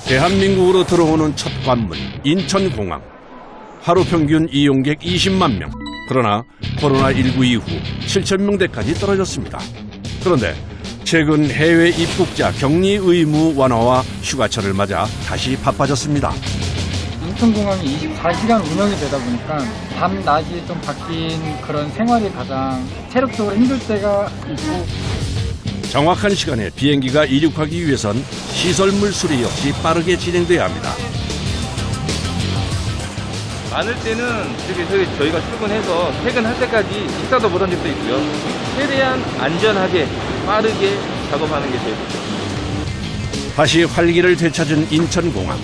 대한민국으로 들어오는 첫 관문 인천공항. 하루 평균 이용객 20만 명. 그러나 코로나19 이후 7천 명대까지 떨어졌습니다. 그런데 최근 해외 입국자 격리 의무 완화와 휴가철을 맞아 다시 바빠졌습니다. 인천공항이 24시간 운영이 되다 보니까 밤낮이 좀 바뀐 그런 생활이 가장 체력적으로 힘들 때가 있고, 정확한 시간에 비행기가 이륙하기 위해선 시설물 수리 역시 빠르게 진행돼야 합니다. 많을 때는 저희가 출근해서 퇴근할 때까지 식사도 못 한 적도 있고요. 최대한 안전하게 빠르게 작업하는 게 제일 좋죠. 다시 활기를 되찾은 인천공항.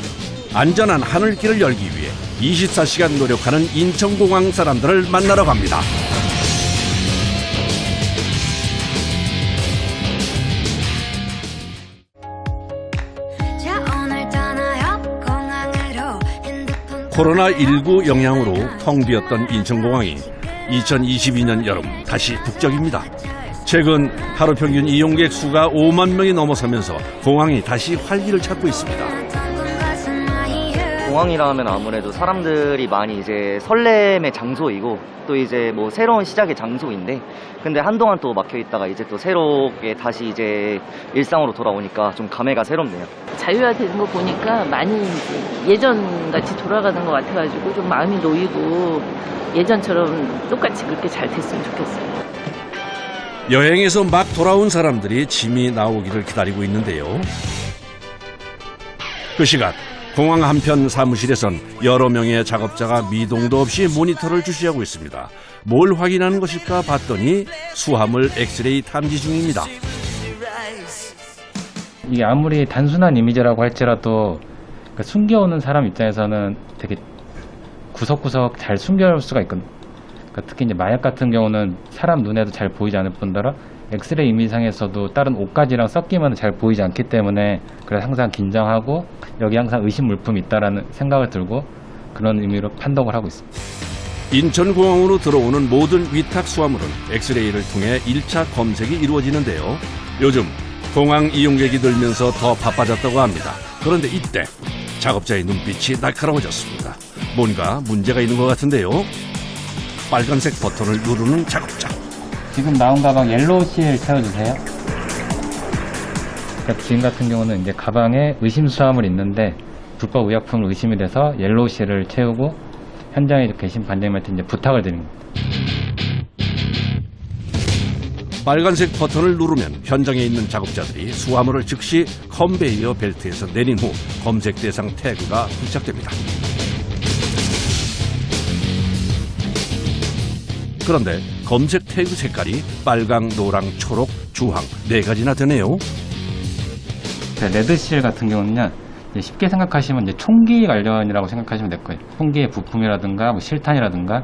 안전한 하늘길을 열기 위해 24시간 노력하는 인천공항 사람들을 만나러 갑니다. 코로나19 영향으로 텅 비었던 인천공항이 2022년 여름 다시 북적입니다. 최근 하루 평균 이용객 수가 5만 명이 넘어서면서 공항이 다시 활기를 찾고 있습니다. 공항이라 하면 아무래도 사람들이 많이 이제 설렘의 장소이고 또 이제 뭐 새로운 시작의 장소인데, 근데 한동안 또 막혀 있다가 이제 또 새롭게 다시 이제 일상으로 돌아오니까 좀 감회가 새롭네요. 자유화되는 거 보니까 많이 이제 예전같이 돌아가는 것 같아가지고 좀 마음이 놓이고 예전처럼 똑같이 그렇게 잘 됐으면 좋겠어요. 여행에서 막 돌아온 사람들이 짐이 나오기를 기다리고 있는데요. 그 시각 공항 한편 사무실에선 여러 명의 작업자가 미동도 없이 모니터를 주시하고 있습니다. 뭘 확인하는 것일까 봤더니 수화물 엑스레이 탐지 중입니다. 이게 아무리 단순한 이미지라고 할지라도 그러니까 숨겨오는 사람 입장에서는 되게 구석구석 잘 숨겨올 수가 있거든요. 그러니까 특히 이제 마약 같은 경우는 사람 눈에도 잘 보이지 않을 뿐더러 엑스레이 이미지상에서도 다른 옷가지랑 섞이면 잘 보이지 않기 때문에 그래서 항상 긴장하고 여기 항상 의심 물품이 있다라는 생각을 들고 그런 의미로 판독을 하고 있습니다. 인천공항으로 들어오는 모든 위탁 수화물은 엑스레이를 통해 1차 검색이 이루어지는데요. 요즘 공항 이용객이 늘면서 더 바빠졌다고 합니다. 그런데 이때 작업자의 눈빛이 날카로워졌습니다. 뭔가 문제가 있는 것 같은데요. 빨간색 버튼을 누르는 작업자. 지금 나온 가방 옐로우실 채워주세요. 그러니까 지금 같은 경우는 이제 가방에 의심 수화물이 있는데 불법 의약품을 의심이 돼서 옐로우실을 채우고 현장에 계신 반장님한테 이제 부탁을 드립니다. 빨간색 버튼을 누르면 현장에 있는 작업자들이 수화물을 즉시 컨베이어 벨트에서 내린 후 검색 대상 태그가 부착됩니다. 그런데 검색 태그 색깔이 빨강, 노랑, 초록, 주황 4가지나 되네요. 레드실 같은 경우는요, 쉽게 생각하시면 이제 총기 관련이라고 생각하시면 될 거예요. 총기의 부품이라든가 뭐 실탄이라든가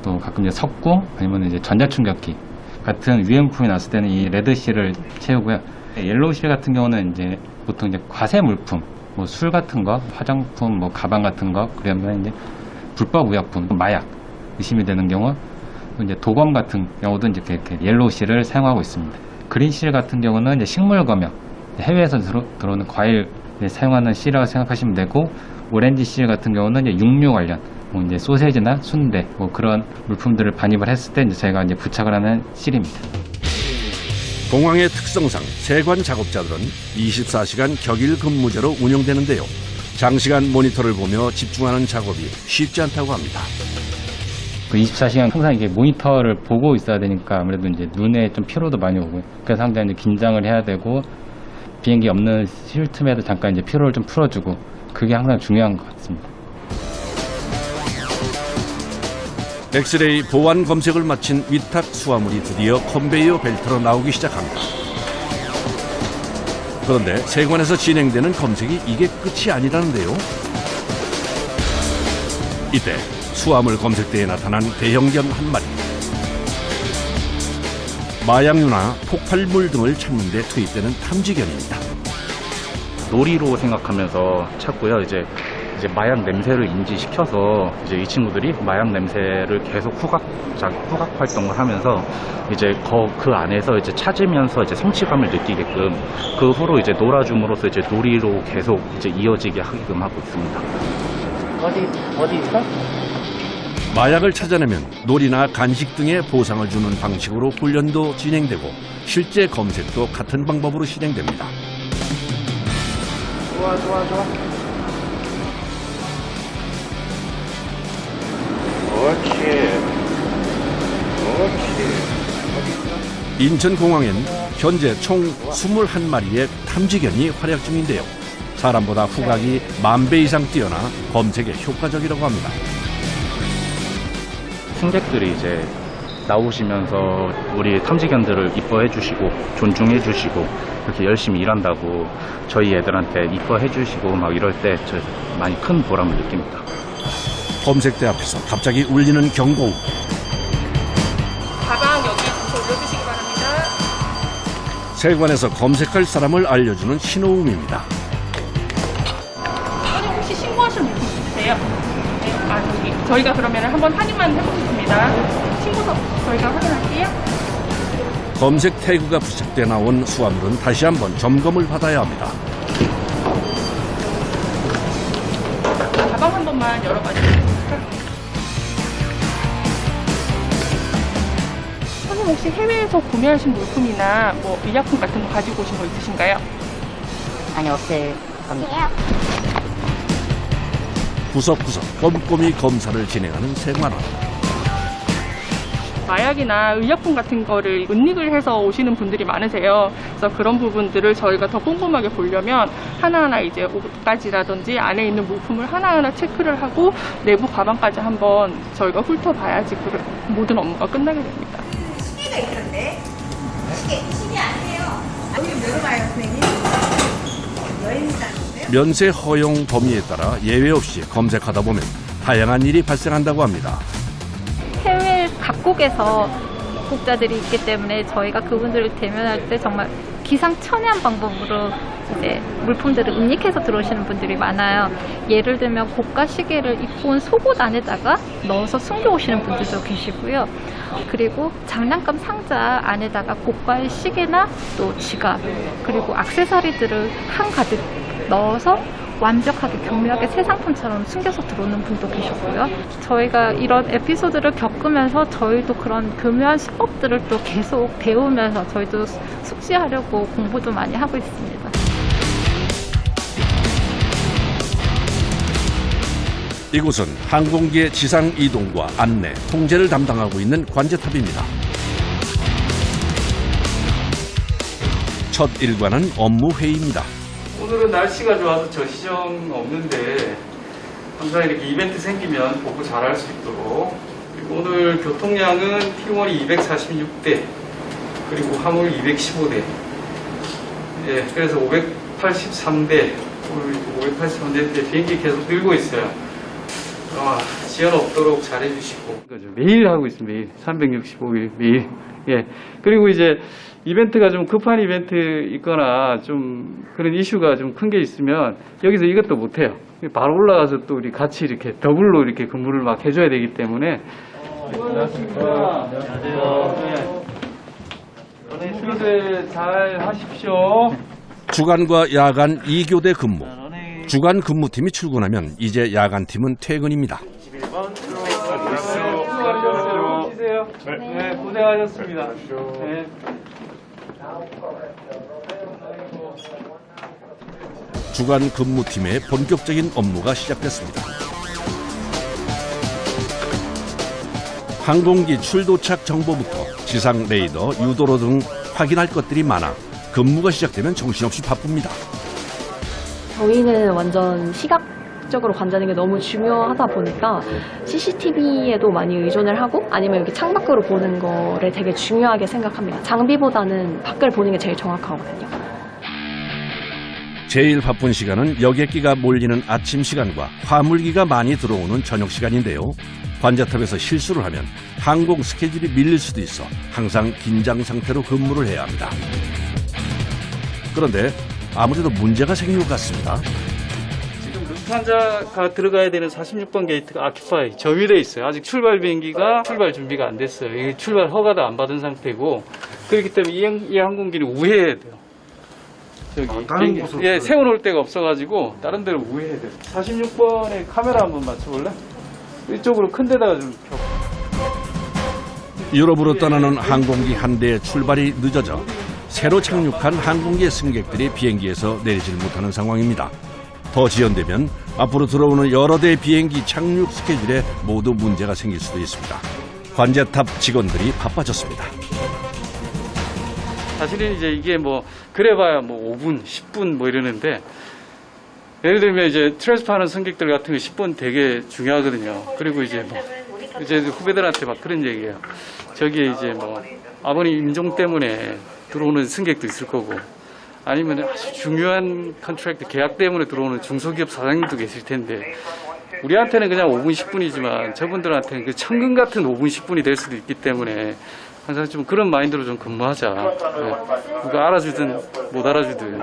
또 가끔 이제 석궁 아니면 이제 전자충격기 같은 위험품이 났을 때는 이 레드실을 채우고요. 옐로우실 같은 경우는 이제 보통 이제 과세 물품, 뭐 술 같은 거, 화장품, 뭐 가방 같은 거, 그러면 이제 불법 의약품, 마약 의심이 되는 경우, 또 이제 도검 같은 경우도 이제 이렇게 옐로우실을 사용하고 있습니다. 그린실 같은 경우는 이제 식물 검역, 해외에서 들어오는 과일 사용하는 실이라고 생각하시면 되고, 오렌지 실 같은 경우는 이제 육류 관련, 뭐 이제 소세지나 순대, 뭐 그런 물품들을 반입을 했을 때 이제 저희가 이제 부착을 하는 실입니다. 공항의 특성상 세관 작업자들은 24시간 격일 근무제로 운영되는데요. 장시간 모니터를 보며 집중하는 작업이 쉽지 않다고 합니다. 24시간 항상 이게 모니터를 보고 있어야 되니까 아무래도 이제 눈에 좀 피로도 많이 오고, 그래서 항상 이제 긴장을 해야 되고, 비행기 없는 쉴 틈에도 잠깐 이제 피로를 좀 풀어주고, 그게 항상 중요한 것 같습니다. 엑스레이 보안 검색을 마친 위탁 수화물이 드디어 컨베이어 벨트로 나오기 시작합니다. 그런데 세관에서 진행되는 검색이 이게 끝이 아니라는데요. 이때 수화물 검색대에 나타난 대형견 한 마리. 마약류나 폭발물 등을 찾는 데 투입되는 탐지견입니다. 놀이로 생각하면서 찾고요. 이제 이제 마약 냄새를 인지시켜서 이제 이 친구들이 마약 냄새를 계속 후각 활동을 하면서 이제 그 안에서 이제 찾으면서 이제 성취감을 느끼게끔 그 후로 이제 놀아줌으로써 이제 놀이로 계속 이제 이어지게 하게끔 하고 있습니다. 어디 있어? 마약을 찾아내면 놀이나 간식 등의 보상을 주는 방식으로 훈련도 진행되고 실제 검색도 같은 방법으로 실행됩니다. 좋아. 인천공항엔 현재 총 21마리의 탐지견이 활약 중인데요. 사람보다 후각이 10,000배 이상 뛰어나 검색에 효과적이라고 합니다. 승객들이 이제 나오시면서 우리 탐지견들을 이뻐해 주시고 존중해 주시고 이렇게 열심히 일한다고 저희 애들한테 이뻐해 주시고 막 이럴 때 저 많이 큰 보람을 느낍니다. 검색대 앞에서 갑자기 울리는 경고음. 가방 여기 주소 올려주시기 바랍니다. 세관에서 검색할 사람을 알려주는 신호음입니다. 아니 혹시 신고하실 분 있으세요? 네, 저기 저희가 그러면 한번 확인만 해보겠습니다. 신고서 저희가 확인할게요. 검색 태그가 부착돼 나온 수화물은 다시 한번 점검을 받아야 합니다. 가방 한 번만 열어봐 주세요. 선생님 혹시 해외에서 구매하신 물품이나 뭐 의약품 같은 거 가지고 오신 거 있으신가요? 아니 없어요. 구석구석 꼼꼼히 검사를 진행하는 세관원. 마약이나 의약품 같은 거를 은닉을 해서 오시는 분들이 많으세요. 그래서 그런 부분들을 저희가 더 꼼꼼하게 보려면 하나하나 이제 옷가지라든지 안에 있는 물품을 하나하나 체크를 하고 내부 가방까지 한번 저희가 훑어봐야지 그 모든 업무가 끝나게 됩니다. 시계가 있던데? 시계 안 돼요. 여기 몇 와요, 선생님? 여행사인데요? 면세 허용 범위에 따라 예외 없이 검색하다 보면 다양한 일이 발생한다고 합니다. 해외 각국에서 입국자들이 있기 때문에 저희가 그분들을 대면할 때 정말 기상천외한 방법으로 이제 물품들을 은닉해서 들어오시는 분들이 많아요. 예를 들면 고가 시계를 입고 온 속옷 안에다가 넣어서 숨겨오시는 분들도 계시고요. 그리고 장난감 상자 안에다가 고가의 시계나 또 지갑 그리고 액세서리들을 한가득 넣어서 완벽하게 교묘하게 새 상품처럼 숨겨서 들어오는 분도 계셨고요. 저희가 이런 에피소드를 겪으면서 저희도 그런 교묘한 수법들을 또 계속 배우면서 저희도 숙지하려고 공부도 많이 하고 있습니다. 이곳은 항공기의 지상 이동과 안내, 통제를 담당하고 있는 관제탑입니다. 첫 일과는 업무 회의입니다. 오늘은 날씨가 좋아서 저시정 없는데 항상 이렇게 이벤트 생기면 복구 잘할 수 있도록 그리고 오늘 교통량은 T1이 246대 그리고 화물 215대 예, 그래서 583대 오늘 583대 비행기 계속 늘고 있어요. 지연 없도록 잘해주시고 매일 하고 있습니다. 매일 365일 매일 예 그리고 이제 이벤트가 좀 급한 이벤트 있거나 좀 그런 이슈가 좀 큰 게 있으면 여기서 이것도 못해요. 바로 올라가서 또 우리 같이 이렇게 더블로 이렇게 근무를 막 해줘야 되기 때문에. 안녕하십니까. 안녕하세요. 네. 수고들 잘 하십시오. 주간과 야간 2교대 근무. 주간 근무팀이 출근하면 이제 야간팀은 퇴근입니다. 21번 수고하셨어요. 네, 고생하셨습니다. 네. 주간 근무팀의 본격적인 업무가 시작됐습니다. 항공기 출도착 정보부터 지상 레이더, 유도로 등 확인할 것들이 많아 근무가 시작되면 정신없이 바쁩니다. 저희는 완전 시각적으로 관자는 게 너무 중요하다 보니까 CCTV에도 많이 의존을 하고 아니면 여기 창밖으로 보는 거를 되게 중요하게 생각합니다. 장비보다는 밖을 보는 게 제일 정확하거든요. 제일 바쁜 시간은 여객기가 몰리는 아침 시간과 화물기가 많이 들어오는 저녁 시간인데요. 관자탑에서 실수를 하면 항공 스케줄이 밀릴 수도 있어 항상 긴장 상태로 근무를 해야 합니다. 그런데 아무래도 문제가 생긴 것 같습니다. 지금 루트 환자가 들어가야 되는 46번 게이트가 아큐파이 점유돼 있어요. 아직 출발 비행기가 출발 준비가 안 됐어요. 이게 출발 허가도 안 받은 상태고 그렇기 때문에 이 항공기를 우회해야 돼요. 저기 다른 곳으로 예, 세워놓을 데가 없어가지고 다른 데로 우회해야 돼요. 46번에 카메라 한번 맞춰볼래? 이쪽으로 큰 데다가 좀 펴. 유럽으로 떠나는 항공기 한 대의 출발이 늦어져 새로 착륙한 항공기의 승객들이 비행기에서 내리질 못하는 상황입니다. 더 지연되면 앞으로 들어오는 여러 대의 비행기 착륙 스케줄에 모두 문제가 생길 수도 있습니다. 관제탑 직원들이 바빠졌습니다. 사실은 이제 이게 뭐 그래봐야 뭐 5분, 10분 뭐 이러는데 예를 들면 이제 트랜스퍼 하는 승객들 같은 거 10분 되게 중요하거든요. 그리고 이제 뭐 이제 후배들한테 막 그런 얘기예요. 저기에 이제 뭐 아버님 임종 때문에 들어오는 승객도 있을 거고 아니면 아주 중요한 컨트랙트 계약 때문에 들어오는 중소기업 사장님도 계실 텐데 우리한테는 그냥 5분 10분이지만 저분들한테는 그 천금 같은 5분 10분이 될 수도 있기 때문에 항상 좀 그런 마인드로 좀 근무하자. 네. 누가 알아주든 못 알아주든.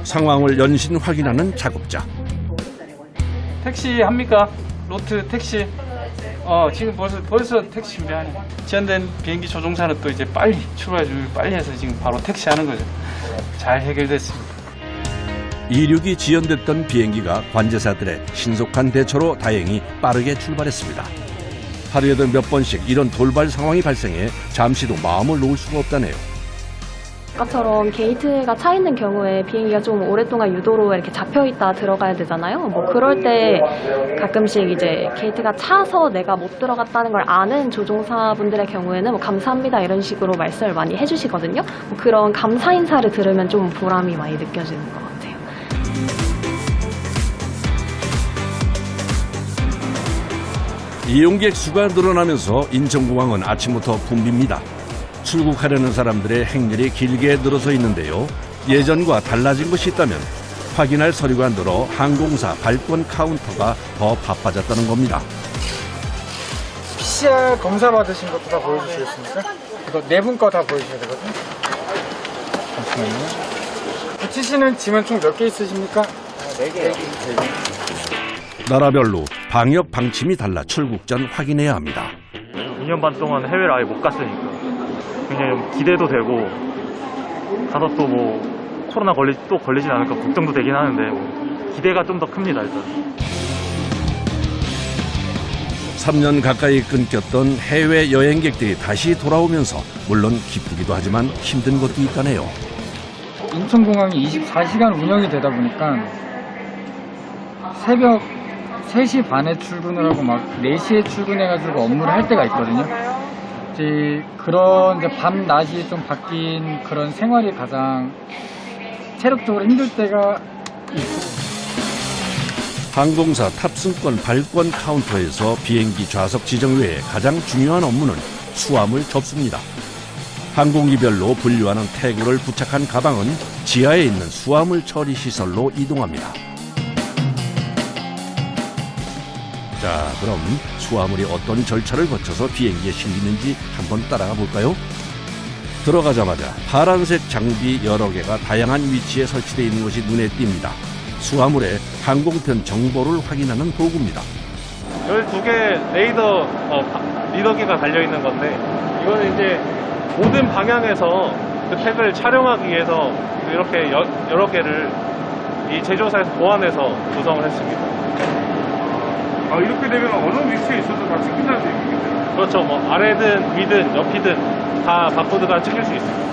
상황을 연신 확인하는 작업자. 택시 합니까? 로트 택시. 지금 벌써 택시 준비하니. 지연된 비행기 조종사는 또 이제 빨리 출발 준비 빨리 해서 지금 바로 택시 하는 거죠. 잘 해결됐습니다. 이륙이 지연됐던 비행기가 관제사들의 신속한 대처로 다행히 빠르게 출발했습니다. 하루에도 몇 번씩 이런 돌발 상황이 발생해 잠시도 마음을 놓을 수가 없다네요. 아까처럼 게이트가 차 있는 경우에 비행기가 좀 오랫동안 유도로 이렇게 잡혀 있다 들어가야 되잖아요. 뭐 그럴 때 가끔씩 이제 게이트가 차서 내가 못 들어갔다는 걸 아는 조종사분들의 경우에는 뭐 감사합니다 이런 식으로 말씀을 많이 해주시거든요. 뭐 그런 감사 인사를 들으면 좀 보람이 많이 느껴지는 것 같아요. 이용객 수가 늘어나면서 인천공항은 아침부터 붐빕니다. 출국하려는 사람들의 행렬이 길게 늘어서 있는데요. 예전과 달라진 것이 있다면 확인할 서류가 늘어 항공사 발권 카운터가 더 바빠졌다는 겁니다. PCR 검사 받으신 것도 다 보여주시겠습니까? 이거 네 분 거 다 보여주셔야 되거든요. 잠시만요. 붙이시는 짐은 총 몇 개 있으십니까? 4개요. 나라별로 방역 방침이 달라 출국 전 확인해야 합니다. 2년 반 동안 해외를 아예 못 갔으니까 굉장히 기대도 되고 가서 또 뭐 코로나 걸리진 않을까 걱정도 되긴 하는데 뭐 기대가 좀 더 큽니다. 일단 3년 가까이 끊겼던 해외 여행객들이 다시 돌아오면서 물론 기쁘기도 하지만 힘든 것도 있다네요. 인천공항이 24시간 운영이 되다 보니까 새벽 3시 반에 출근을 하고 막 4시에 출근해가지고 업무를 할 때가 있거든요. 이제 그런 이제 밤 낮이 좀 바뀐 그런 생활이 가장 체력적으로 힘들 때가 있고. 항공사 탑승권 발권 카운터에서 비행기 좌석 지정 외에 가장 중요한 업무는 수화물 접수입니다. 항공기별로 분류하는 태그를 부착한 가방은 지하에 있는 수화물 처리 시설로 이동합니다. 자, 그럼 수화물이 어떤 절차를 거쳐서 비행기에 실리는지 한번 따라가 볼까요? 들어가자마자 파란색 장비 여러 개가 다양한 위치에 설치되어 있는 것이 눈에 띕니다. 수화물의 항공편 정보를 확인하는 도구입니다. 12개 레이더 리더기가 달려있는 건데 이거는 이제 모든 방향에서 그 택을 촬영하기 위해서 이렇게 여러 개를 이 제조사에서 보완해서 구성을 했습니다. 이렇게 되면 어느 위치에 있어도 다 찍힌다는 얘기겠죠? 그렇죠. 뭐 아래든 위든 옆이든 다 바코드가 찍힐 수 있습니다.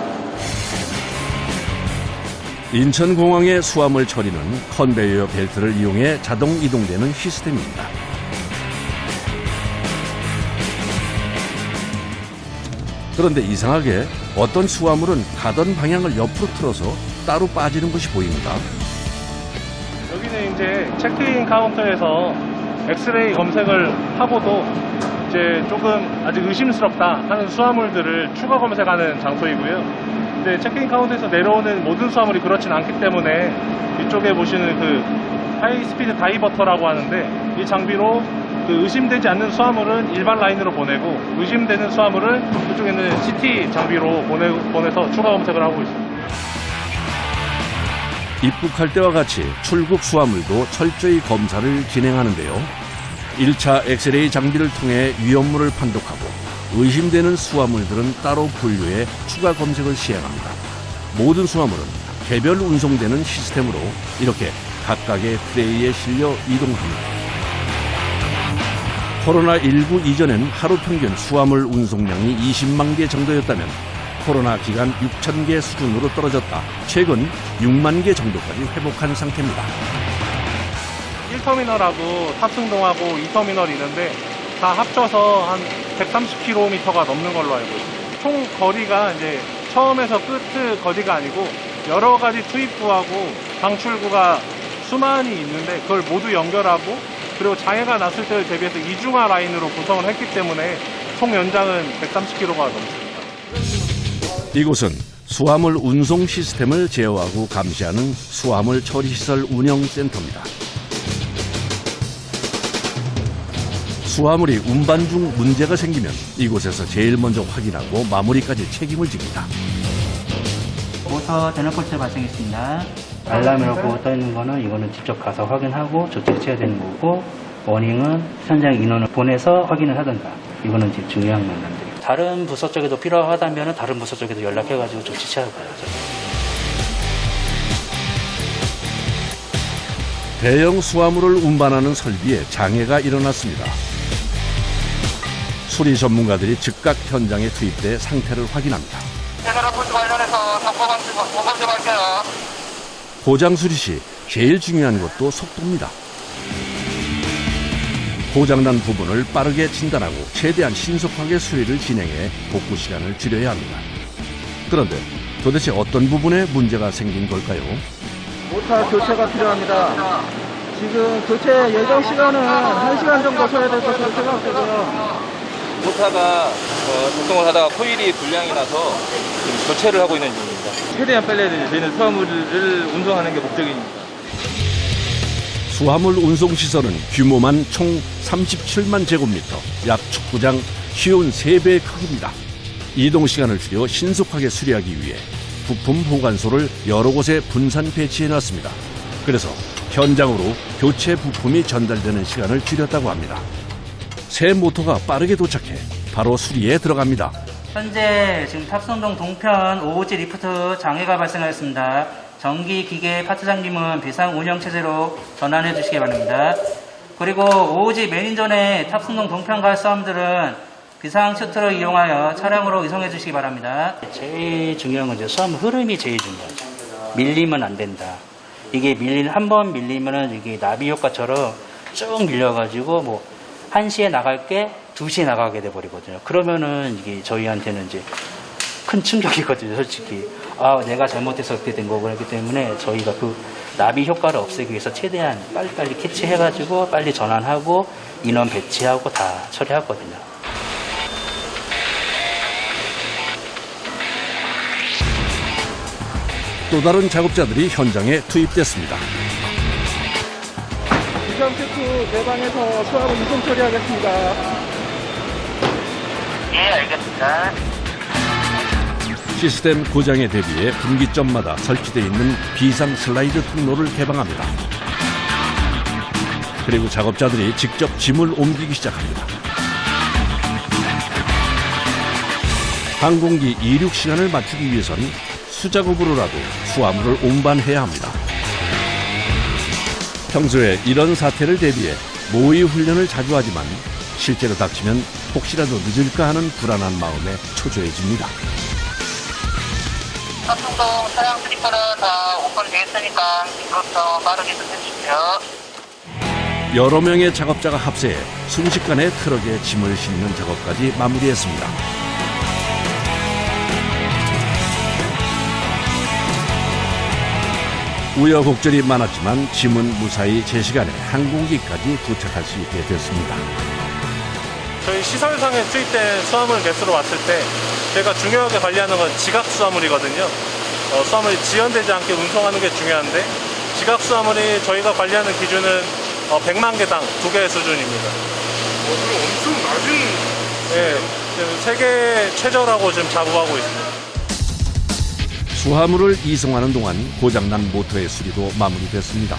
인천공항의 수화물 처리는 컨베이어 벨트를 이용해 자동 이동되는 시스템입니다. 그런데 이상하게 어떤 수화물은 가던 방향을 옆으로 틀어서 따로 빠지는 것이 보입니다. 여기는 이제 체크인 카운터에서 엑스레이 검색을 하고도 이제 조금 아직 의심스럽다 하는 수화물들을 추가 검색하는 장소이고요. 근데 체크인 카운터에서 내려오는 모든 수화물이 그렇진 않기 때문에 이쪽에 보시는 그 하이스피드 다이버터라고 하는데 이 장비로 그 의심되지 않는 수화물은 일반 라인으로 보내고 의심되는 수화물은 그쪽에 있는 CT 장비로 보내서 추가 검색을 하고 있습니다. 입국할 때와 같이 출국 수화물도 철저히 검사를 진행하는데요. 1차 엑스레이 장비를 통해 위험물을 판독하고 의심되는 수화물들은 따로 분류해 추가 검색을 시행합니다. 모든 수화물은 개별 운송되는 시스템으로 이렇게 각각의 트레이에 실려 이동합니다. 코로나19 이전엔 하루 평균 수화물 운송량이 20만 개 정도였다면 코로나 기간 6천 개 수준으로 떨어졌다. 최근 6만 개 정도까지 회복한 상태입니다. 1터미널하고 탑승동하고 2터미널이 있는데 다 합쳐서 한 130km가 넘는 걸로 알고 있습니다. 총 거리가 이제 처음에서 끝 거리가 아니고 여러 가지 투입구하고 방출구가 수만이 있는데 그걸 모두 연결하고 그리고 장애가 났을 때를 대비해서 이중화 라인으로 구성을 했기 때문에 총 연장은 130km가 넘습니다. 이곳은 수화물 운송 시스템을 제어하고 감시하는 수화물 처리시설 운영센터입니다. 수화물이 운반 중 문제가 생기면 이곳에서 제일 먼저 확인하고 마무리까지 책임을 집니다. 모터 대너콜트 발생했습니다. 알람이라고 떠있는 거는 이거는 직접 가서 확인하고 조치를 취해야 되는 거고, 워닝은 현장 인원을 보내서 확인을 하든가. 이거는 이제 중요한 문제인데, 다른 부서 쪽에도 필요하다면 다른 부서 쪽에도 연락해가지고 조치 취할 거예요. 대형 수화물을 운반하는 설비에 장애가 일어났습니다. 수리 전문가들이 즉각 현장에 투입돼 상태를 확인합니다. 고장 수리 시 제일 중요한 것도 속도입니다. 고장난 부분을 빠르게 진단하고 최대한 신속하게 수리를 진행해 복구 시간을 줄여야 합니다. 그런데 도대체 어떤 부분에 문제가 생긴 걸까요? 모터 교체가 필요합니다. 지금 교체 예정 시간은 1시간 정도 서야 돼서 교체가 없고요. 모터가 작동을 하다가 코일이 불량이 나서 지금 교체를 하고 있는 중입니다. 최대한 빨리 되는 수화물을 운송하는 게 목적입니다. 수화물 운송 시설은 규모만 총 37만 제곱미터, 약 축구장 쉬운 3배의 크기입니다. 이동 시간을 줄여 신속하게 수리하기 위해 부품 보관소를 여러 곳에 분산 배치해놨습니다. 그래서 현장으로 교체 부품이 전달되는 시간을 줄였다고 합니다. 새 모터가 빠르게 도착해 바로 수리에 들어갑니다. 현재 지금 탑승동 동편 5호지 리프트 장애가 발생하였습니다. 전기 기계 파트 잠김은 비상 운영 체제로 전환해 주시기 바랍니다. 그리고 5호지 메인 인전의 탑승동 동편 갈 수화물들은 비상 슈트를 이용하여 차량으로 이송해 주시기 바랍니다. 제일 중요한 건 이제 수화물 흐름이 제일 중요하죠. 밀리면 안 된다. 이게 한 번 밀리면은 이게 나비 효과처럼 쭉 밀려가지고 뭐 1시에 나갈 게 2시에 나가게 돼 버리거든요. 그러면은 이게 저희한테는 이제 큰 충격이거든요, 솔직히. 아, 내가 잘못해서 그렇게 된 거고 그렇기 때문에 저희가 그 나비 효과를 없애기 위해서 최대한 빨리빨리 캐치해가지고 빨리 전환하고 인원 배치하고 다 처리하거든요. 또 다른 작업자들이 현장에 투입됐습니다. 비상 체크 개방해서 수화물 이동 처리하겠습니다. 예, 알겠습니다. 시스템 고장에 대비해 분기점마다 설치되어 있는 비상 슬라이드 통로를 개방합니다. 그리고 작업자들이 직접 짐을 옮기기 시작합니다. 항공기 이륙 시간을 맞추기 위해선 수작업으로라도 수화물을 운반해야 합니다. 평소에 이런 사태를 대비해 모의 훈련을 자주 하지만 실제로 닥치면 혹시라도 늦을까 하는 불안한 마음에 초조해집니다. 탑승동 차량 스리퍼는 다 오픈되어 있으니까 그것도 빠르게 좀 해주십시오. 여러 명의 작업자가 합세해 순식간에 트럭에 짐을 싣는 작업까지 마무리했습니다. 우여곡절이 많았지만 짐은 무사히 제 시간에 항공기까지 도착할 수 있게 됐습니다. 저희 시설상에 투입된 수화물 개수로 왔을 때 저희가 중요하게 관리하는 건 지각 수화물이거든요. 수화물이 지연되지 않게 운송하는 게 중요한데 지각 수화물이 저희가 관리하는 기준은 100만 개당 2개 수준입니다. 엄청 낮은. 네, 세계 최저라고 지금 자부하고 있습니다. 수화물을 이송하는 동안 고장난 모터의 수리도 마무리됐습니다.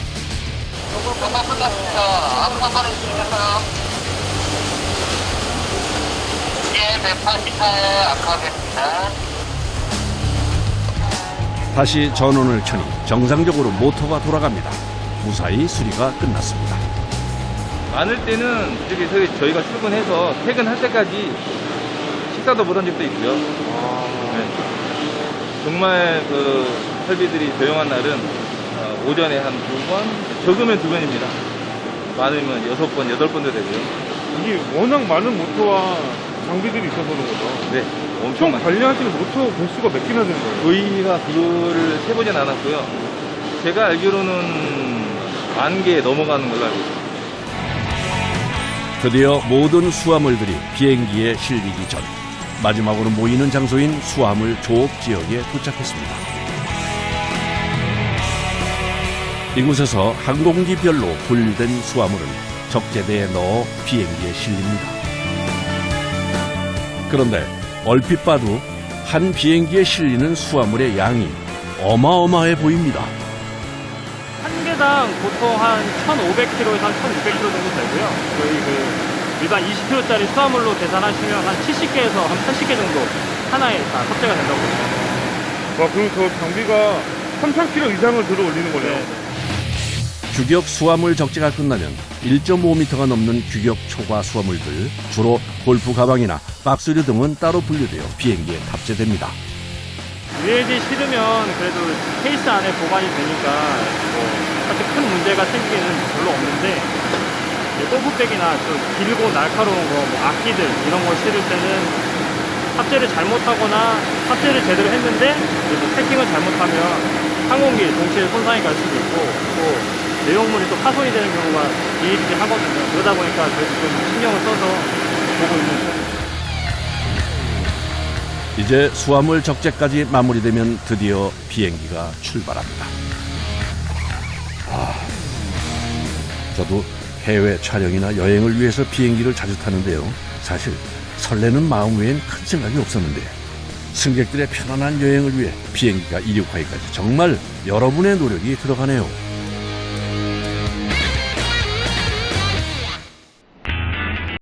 다시 전원을 켜니 정상적으로 모터가 돌아갑니다. 무사히 수리가 끝났습니다. 많을 때는 저희가 출근해서 퇴근할 때까지 식사도 못 한 적도 있고요. 네. 정말 그 설비들이 조용한 날은 오전에 한 2번, 적으면 2번입니다. 많으면 6번, 8번도 되고요. 이게 워낙 많은 모터와 장비들이 있어서 그런 거죠. 네, 총 관리하시는 모터 개수가 몇 개나 되는 거예요? 저희가 그거를 세보진 않았고요. 제가 알기로는 10,000개 넘어가는 걸로 알고 있습니다. 드디어 모든 수화물들이 비행기에 실리기 전 마지막으로 모이는 장소인 수화물 조업 지역에 도착했습니다. 이곳에서 항공기별로 분류된 수화물은 적재대에 넣어 비행기에 실립니다. 그런데 얼핏 봐도 한 비행기에 실리는 수화물의 양이 어마어마해 보입니다. 한 개당 보통 한 1,500kg에서 한 1,600kg 정도 되고요. 저희 일반 20kg짜리 수화물로 계산하시면 한 70개에서 한 80개 정도 하나에 다 탑재가 된다고 보시면. 와, 그럼 저 장비가 3,000kg 이상을 들어 올리는 거네요. 네. 규격 수화물 적재가 끝나면 1.5m가 넘는 규격 초과 수화물들, 주로 골프 가방이나 박스류 등은 따로 분류되어 비행기에 탑재됩니다. ULG 실으면 그래도 케이스 안에 보관이 되니까 사실 큰 문제가 생기기는 별로 없는데 골프백이나 좀 길고 날카로운 거, 악기들 이런 거 실을 때는 탑재를 잘못하거나 탑재를 제대로 했는데 패킹을 잘못하면 항공기에 동시에 손상이 갈 수도 있고 또 내용물이 또 파손이 되는 경우가 비일비재하거든요. 그러다 보니까 그래도 좀 신경을 써서 보고 있는 중입니다. 이제 수화물 적재까지 마무리되면 드디어 비행기가 출발합니다. 저도 해외 촬영이나 여행을 위해서 비행기를 자주 타는데요. 사실 설레는 마음 외엔 큰 생각이 없었는데 승객들의 편안한 여행을 위해 비행기가 이륙하기까지 정말 여러분의 노력이 들어가네요.